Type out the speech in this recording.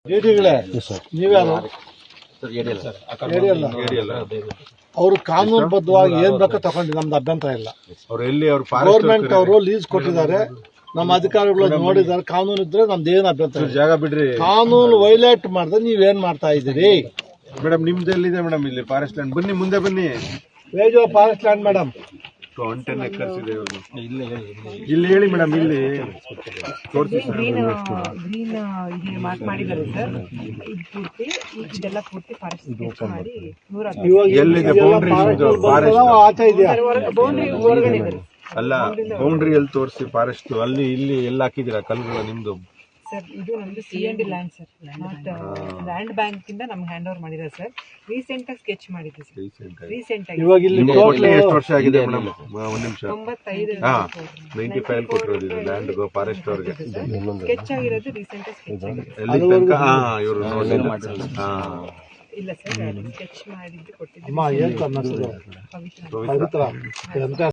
ಎಡಿಗಳೇ ನೀವ್ಯಾರು ಅವರು ಕಾನೂನುಬದ್ಧವಾಗಿ ಏನ್ ಬೇಕೋ ತಗೊಂಡು ನಮ್ದು ಅಭ್ಯಂತರ ಇಲ್ಲ. ಗೌರ್ಮೆಂಟ್ ಅವರು ಲೀಸ್ ಕೊಟ್ಟಿದ್ದಾರೆ, ನಮ್ಮ ಅಧಿಕಾರಿಗಳು ನೋಡಿದ್ದಾರೆ. ಕಾನೂನು ಇದ್ರೆ ನಮ್ದು ಏನು ಅಭ್ಯಂತರ ಇಲ್ಲ. ಜಾಗ ಬಿಡ್ರಿ. ಕಾನೂನು ವೈಲೇಟ್ ಮಾಡಿದ್ರೆ ನೀವೇನ್ ಮಾಡ್ತಾ ಇದ್ದೀರಿ ಮೇಡಮ್? ನಿಮ್ದು ಎಲ್ಲಿದೆ ಮೇಡಮ್? ಇಲ್ಲಿ ಫಾರೆಸ್ಟ್ ಲ್ಯಾಂಡ್. ಬನ್ನಿ, ಮುಂದೆ ಬನ್ನಿ. ವೇಜೋ ಫಾರೆಸ್ಟ್ ಲ್ಯಾಂಡ್ ಮೇಡಮ್. 10 ಎಕರ್ಸ್ ಇದೆ. ಇಲ್ಲಿ ಹೇಳಿ ಮೇಡಮ್, ಇಲ್ಲಿ ಎಲ್ಲಿದೆ ಬೌಂಡ್ರಿ? ಆಚೆ ಇದೆಯಾ? ಅಲ್ಲ, ಬೌಂಡ್ರಿ ಎಲ್ಲಿ ತೋರಿಸಿ ಫಾರೆಸ್ಟ್? ಅಲ್ಲಿ ಇಲ್ಲಿ ಎಲ್ಲ ಹಾಕಿದಿರಾ ಕಲ್ಲುಗಳು? ನಿಮ್ದು ಸರ್ ಇದು ನಮ್ದು C&D land sir, not land bank ಇಂದ ನಮ್ಗೆ ಹ್ಯಾಂಡ್ ಓವರ್ ಮಾಡಿದ್ದಾರೆ ಸರ್. ರೀಸೆಂಟ್ ಆಗಿ ಸ್ಕೆಚ್ ಮಾಡಿದ್ದೆ ಸರ್. ರೀಸೆಂಟ್ ಆಗಿ ಇವಾಗ ಇಲ್ಲಿ ಎಷ್ಟು ವರ್ಷ ಆಗಿದೆ ಮೇಡಮ್? ಒಂದು ನಿಮಿಷ. 95 ಕೊಟ್ಟಿರೋದು ಇದು ಲ್ಯಾಂಡ್ ಫಾರೆಸ್ಟ್ ಅವ್ರಿಗೆ. ಸ್ಕೆಚ್ ಆಗಿರೋದು ರೀಸೆಂಟ್ ಆಗಿ ಸ್ಕೆಚ್ ಆಗಿದೆ. ಎಲ್ಲಿ ತನಕ? ಇವರು ಇಲ್ಲ ಸರ್, ಸ್ಕೆಚ್ ಮಾಡಿದ್ದು ಕೊಟ್ಟಿದ್ದೆ. ಅಮ್ಮ ಏನ್ ಪವಿತ್ರ